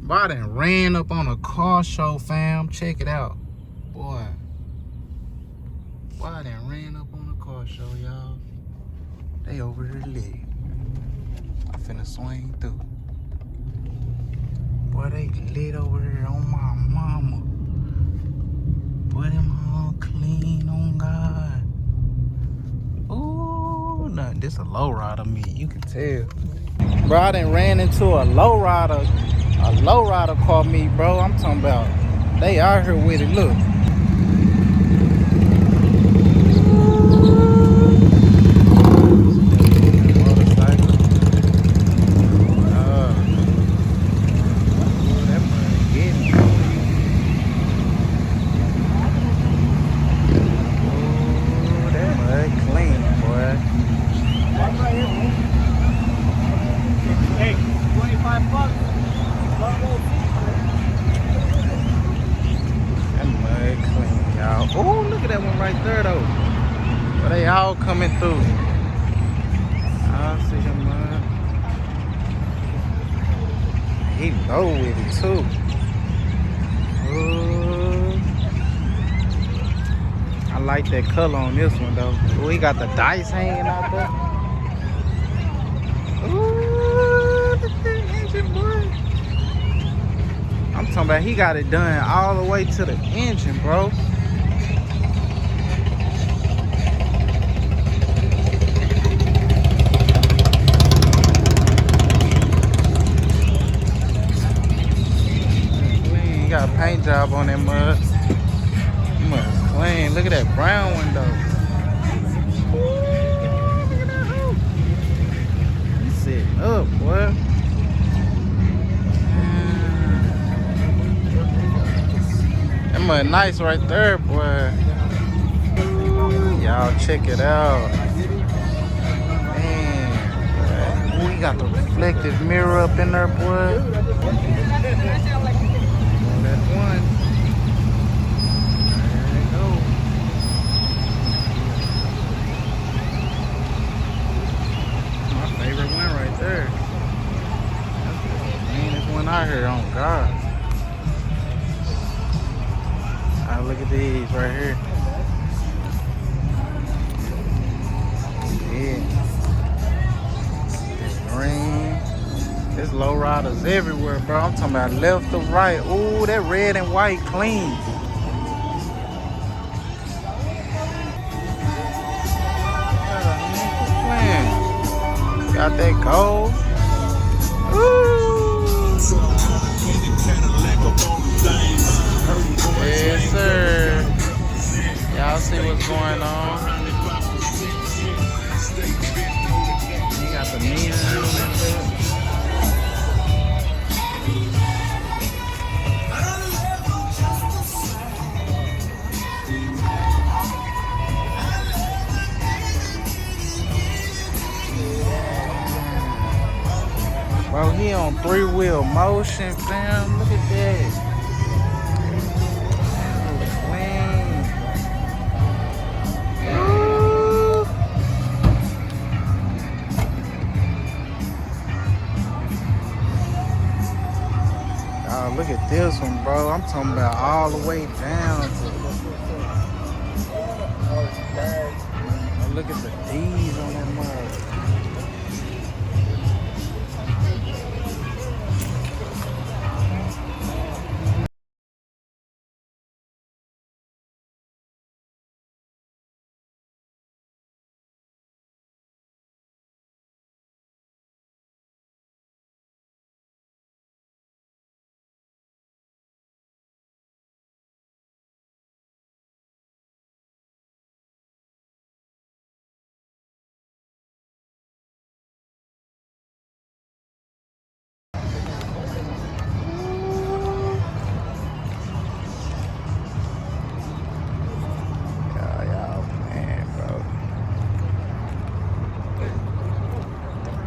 Boy, I done ran up on a car show, fam. Check it out. Boy, I done ran up on a car show, y'all. They over here lit. I finna swing through. Boy, they lit over here on my mama. Boy, them all clean on God. Ooh, nothing. This a lowrider meet, you can tell. Bro, I done ran into a lowrider caught me, bro. I'm talking about they out here with it. Look. Motorcycle. That mud getting me. Oh, that mud clean, boy. Hey, 25 bucks. That mud clean, y'all. Oh, look at that one right there, though. But they all coming through. I see him, mud. He low with it, too. Ooh. I like that color on this one, though. Oh, he got the dice hanging out there. Ooh, look at that engine, boy. I'm talking about he got it done all the way to the engine, bro. Clean. He got a paint job on that mud. Mud's clean. Look at that brown one, though. Ooh, look at that hoe. He's sitting up, boy. That mud nice right there, boy. Y'all check it out. Man, boy. Ooh, he got the reflective mirror up in there, boy. Oh, that's one. There they go. My favorite one right there. That's the cleanest one out here, on God. Look at these right here. Yeah. This green. This lowriders everywhere, bro. I'm talking about left to right. Ooh, that red and white clean. Got that gold. Ooh. Yes, sir. Y'all see what's going on. You got the neon on that bit. Bro, he on 3-wheel motion, fam. Look at that. Look at this one, bro. I'm talking about all the way down to. Oh, look at the D's on that mug.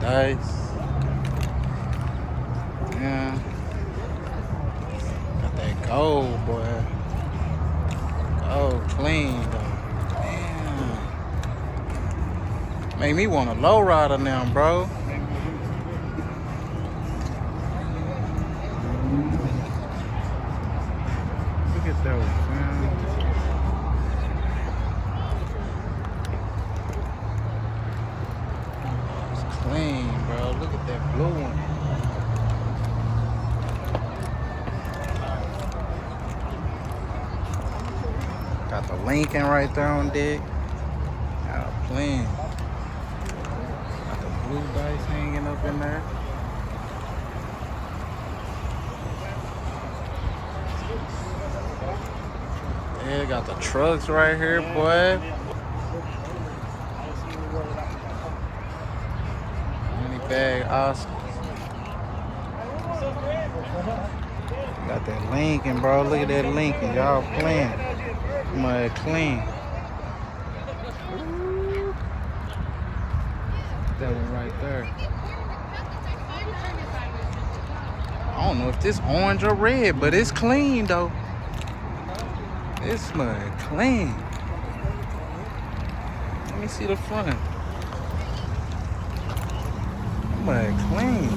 Nice. Yeah. Got that gold, boy. Gold clean, though. Damn. Made me want a lowrider now, bro. Look at those, man. It's clean, bro. Look at that blue one. Got the Lincoln right there on deck. Got a plane. Got the blue dice hanging up in there. Yeah, got the trucks right here, boy. Money bag Oscars. Got that Lincoln, bro. Look at that Lincoln. Y'all playing. Mud clean. That one right there. I don't know if this orange or red, but it's clean though. It's mud clean. Let me see the front. Mud clean.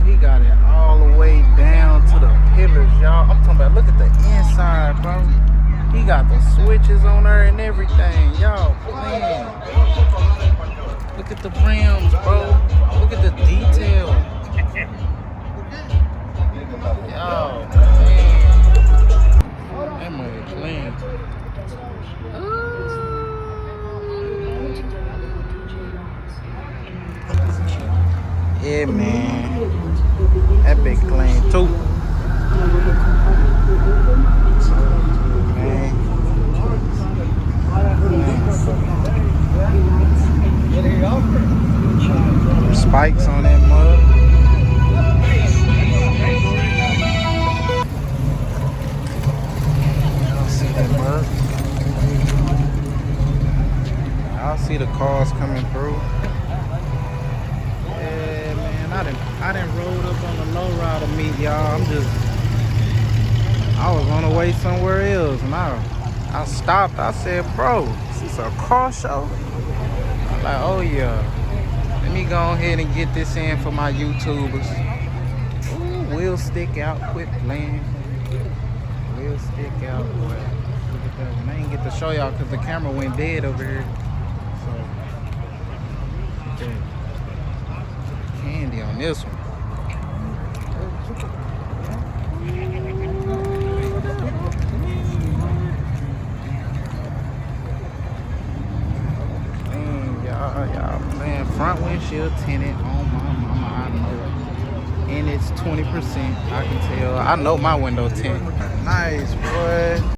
He got it all the way down to the pillars, y'all. I'm talking about, look at the inside, bro. He got the switches on there and everything. Y'all playing. Look at the rims, bro. Look at the detail. Y'all, man. That money clean. Yeah, man. That big clean too. Man. Spikes on that mug. Y'all see that mug? Y'all see the cars coming through. I done rolled up on the Lowrider meet, y'all. I was on the way somewhere else, and I stopped. I said, bro, is this a car show? I'm like, oh yeah. Let me go ahead and get this in for my YouTubers. Ooh, wheel stick out, quit playing. Wheel stick out, boy. Look at that one. I didn't get to show y'all because the camera went dead over here. So, look at that. Candy on this one. Y'all man, front windshield tinted on my mama, I know it. And it's 20%, I can tell. I know my window tint. Nice, boy.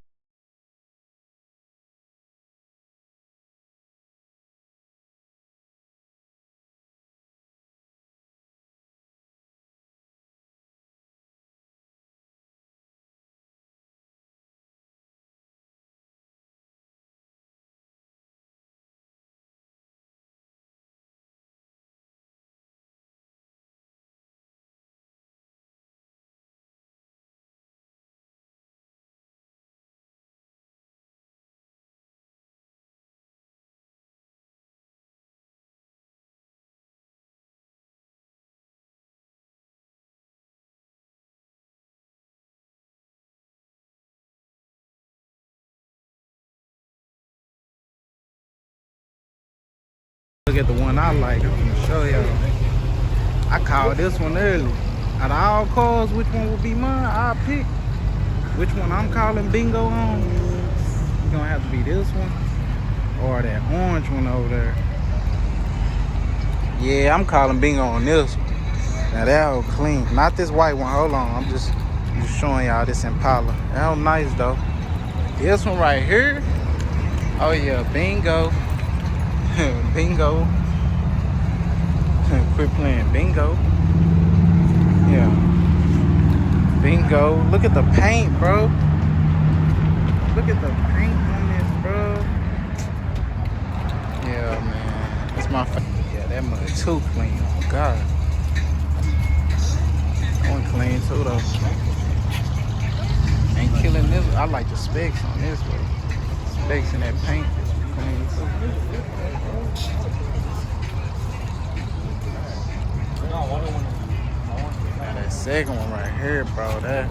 Look at the one I like. I'm gonna show y'all. I called this one early. Out of all cars, which one would be mine? I'll pick. Which one I'm calling bingo on? It's gonna have to be this one or that orange one over there. Yeah, I'm calling bingo on this one. Now that hoe clean. Not this white one. Hold on. I'm just showing y'all this Impala. That hoe nice though. This one right here. Oh yeah, bingo. Bingo. Quit playing bingo. Yeah. Bingo. Look at the paint, bro. Look at the paint on this, bro. Yeah, man. That's my favorite. Yeah, that mud too clean. Oh God. That one clean too though. Ain't killing this. I like the specs on this way. Specs in that paint is clean too. Now that second one right here, bro. That,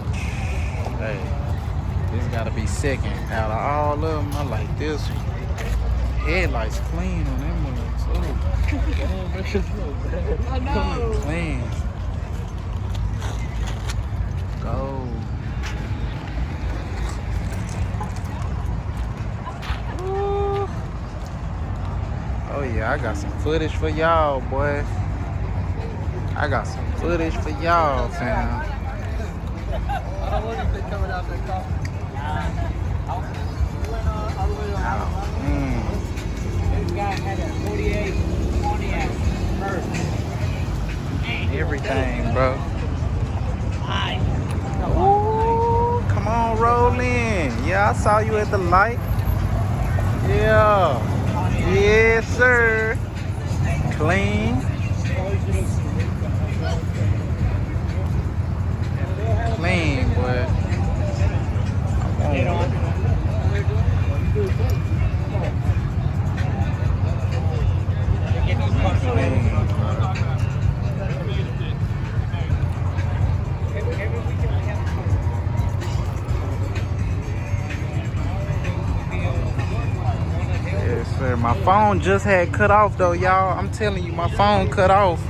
hey, this gotta be second. Out of all of them, I like this one. Headlights clean on them ones too. I know. Clean. Go. Oh yeah, I got some footage for y'all, boy. I got some footage for y'all, fam. Oh, man. This guy had a 48 Pontiac first. Everything, bro. Ooh, come on, roll in. Yeah, I saw you at the light. Yeah. Yes, sir. Clean. Clean, boy. I want Yes, sir. My phone just had cut off though, y'all. I'm telling you, my phone cut off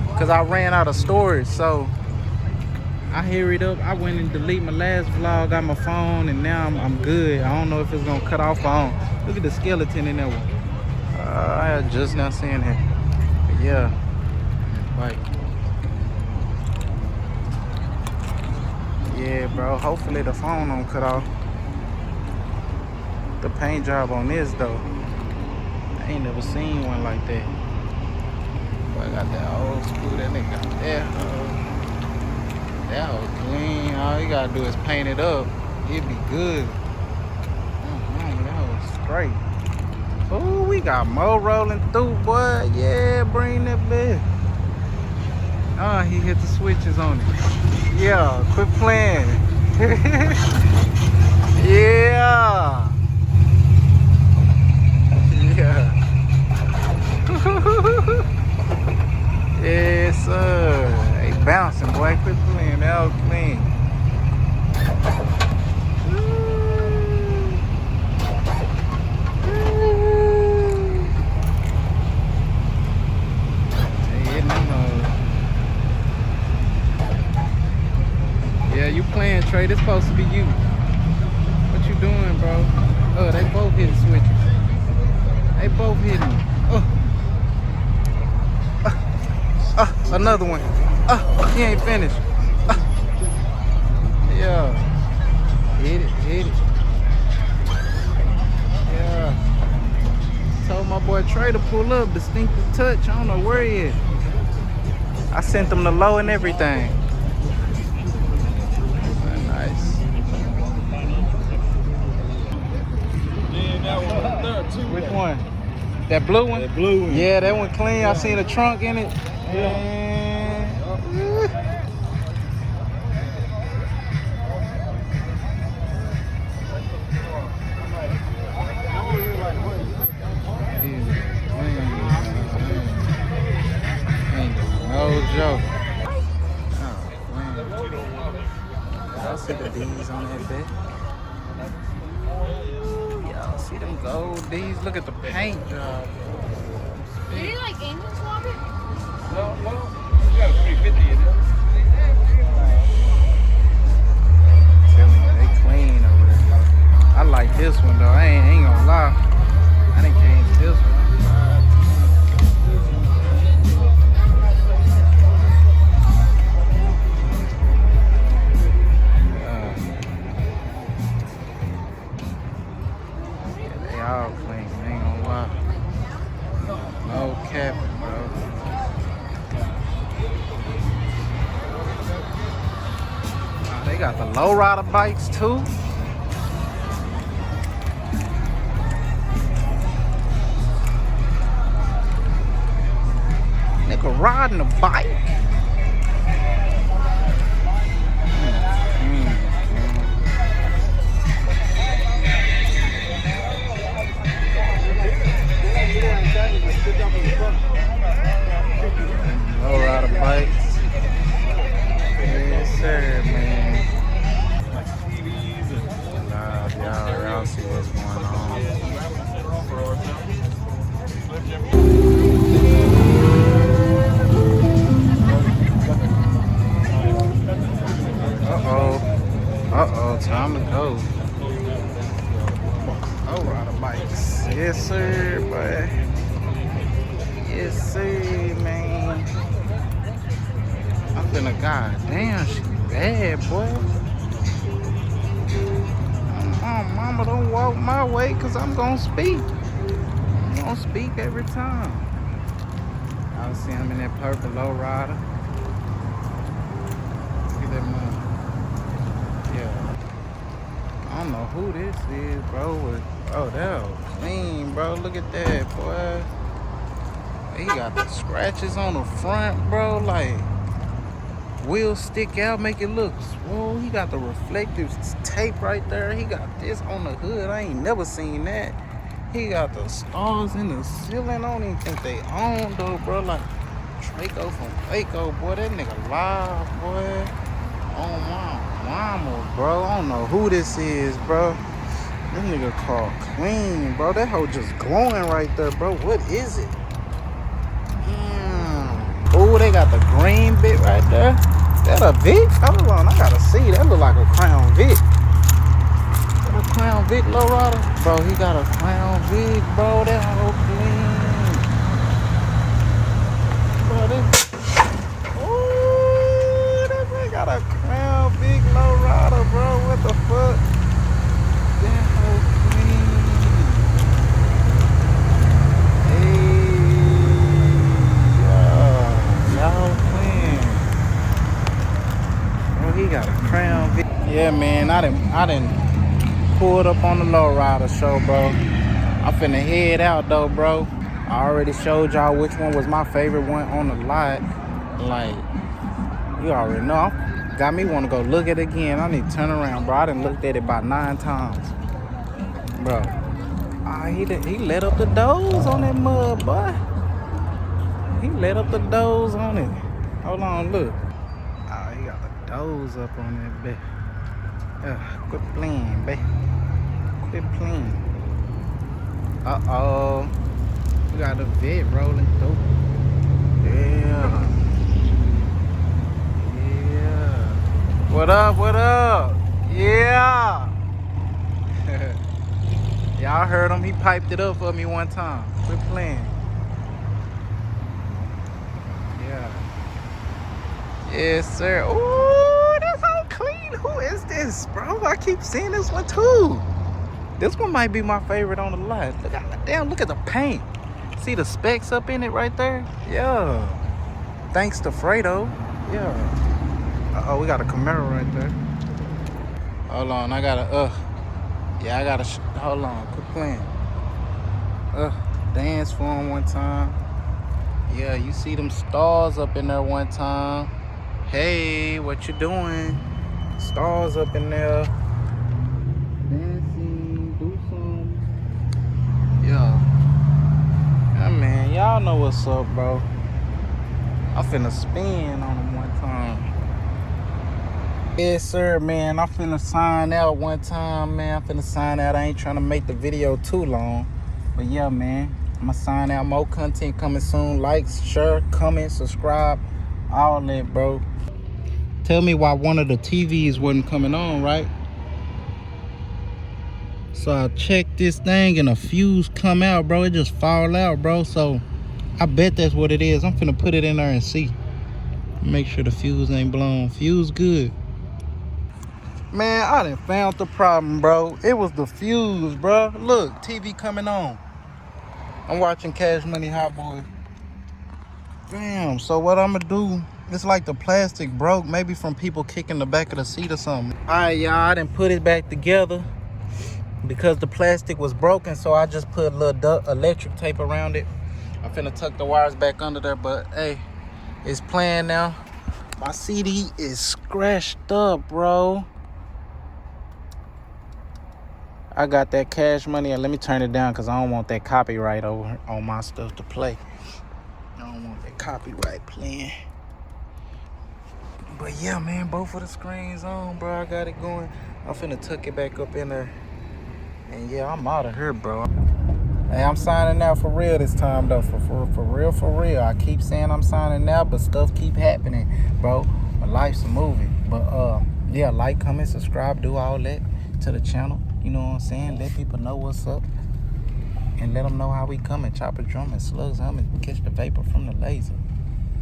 because I ran out of storage. So I hurried up. I went and deleted my last vlog, got my phone, and now I'm good. I don't know if it's gonna cut off or on. Look at the skeleton in that one. I had just not seen it. But yeah, like, yeah, bro. Hopefully the phone don't cut off. The paint job on this though, I ain't never seen one like that. Boy, I got that old school. That nigga got that hoe. That hoe clean. All you gotta do is paint it up. It'd be good. That was straight. Oh, we got more rolling through, boy. Yeah, bring that bitch. Oh, he hit the switches on it. Yeah, quit playing. Yeah. Yeah. Yes, sir. They bouncing, boy. Quit playing. That was clean. Yeah, you playing, Trey. This supposed to be you. What you doing, bro? Oh, they both hitting switches. They both hitting. Another one. He ain't finished. Yeah. Hit it. Yeah. Told my boy Trey to pull up. Distinctive touch. I don't know where he is. I sent him the low and everything. Nice. Which one? That blue one? That blue one. Yeah, that one clean. I seen a trunk in it. Yeah. Ain't no joke. Oh, man. Y'all see the D's on that bit? Y'all see them gold D's? Look at the paint job. Do you like engine swap it? No. You got a 350 in there. Telling you, they clean over there. I like this one though. I ain't gonna lie. I done came to this one. They got the Lowrider bikes too. Nigga riding a bike. Lowrider bikes. Yes, sir, man. Live, y'all see what's going on. Uh-oh, time to go. Lowrider bikes. Yes, sir, boy. Yes, sir, man. I'm finna, goddamn, she bad, boy. Mama, don't walk my way, cause I'm gonna speak. I'm gonna speak every time. I see him in that purple Lowrider. Look at that man. Yeah. I don't know who this is, bro. Oh, that was clean, bro. Look at that, boy. He got the scratches on the front, bro. Like, wheels stick out, make it look swole. He got the reflective tape right there. He got this on the hood. I ain't never seen that. He got the stars in the ceiling. I don't even think they own though, bro. Like TREYCO from TREYCO, boy. That nigga live, boy. Oh my mama, bro. I don't know who this is, bro. This nigga called clean, bro. That hoe just glowing right there, bro. What is it? Oh, they got the green bit right there. That a Vic? Hold on, I gotta see. That look like a Crown Vic. That a Crown Vic Lowrider? Bro, he got a Crown Vic, bro. That whole clean. Bro, this. Ooh, that thing got a Crown Vic Lowrider, bro. What the fuck? That whole clean. He got a Crown Vic. Yeah, man, I done pulled up on the Lowrider show, bro. I'm finna head out though, bro. I already showed y'all which one was my favorite one on the lot. Like, you already know. Got me want to go look at it again. I need to turn around, bro. I done looked at it about 9 times, bro. He let up the doors on that mud, boy. He let up the doors on it. Hold on, look. He got the doors up on that bit. Quit playing, babe. Quit playing. Uh-oh. We got the vet rolling through. Yeah. Yeah. What up, what up? Yeah. Y'all heard him. He piped it up for me one time. Quit playing. Yeah. Yes, sir. Ooh, that's all clean. Who is this, bro? I keep seeing this one too. This one might be my favorite on the lot. Look at the paint. See the specks up in it right there? Yeah. Thanks to Fredo. Yeah. Uh-oh, we got a Camaro right there. Hold on, I gotta, hold on, quit playing. Dance for him one time. Yeah, you see them stars up in there one time. Hey, what you doing? Stars up in there. Dancing, do something. Yeah. Yeah, man, y'all know what's up, bro. I'm finna spin on him one time. Yes, sir, man. I'm finna sign out one time, man. I'm finna sign out. I ain't trying to make the video too long. But yeah, man. I'm gonna sign out. More content coming soon. Like, share, comment, subscribe. All that, bro. Tell me why one of the TVs wasn't coming on, right? So I checked this thing and a fuse come out, bro. It just fall out, bro. So I bet that's what it is. I'm finna put it in there and see. Make sure the fuse ain't blown. Fuse good. Man, I done found the problem, bro. It was the fuse, bro. Look, TV coming on. I'm watching Cash Money Hot Boy. Damn, so what I'm gonna do, It's like the plastic broke, maybe from people kicking the back of the seat or something. All right, y'all, I done put it back together because the plastic was broken, so I just put a little electric tape around it. I'm finna tuck the wires back under there, but hey, it's playing now. My CD is scratched up, bro. I got that Cash Money, and let me turn it down because I don't want that copyright over on my stuff to play. I don't want that copyright playing. But yeah, man, both of the screens on, bro. I got it going. I'm finna tuck it back up in there. And yeah, I'm out of here, bro. Hey, I'm signing out for real this time, though. For real. I keep saying I'm signing out, but stuff keep happening, bro. My life's a movie. But yeah, like, comment, subscribe, do all that to the channel. You know what I'm saying? Let people know what's up. And let them know how we coming. Chopper drumming, slugs humming, catch the vapor from the laser.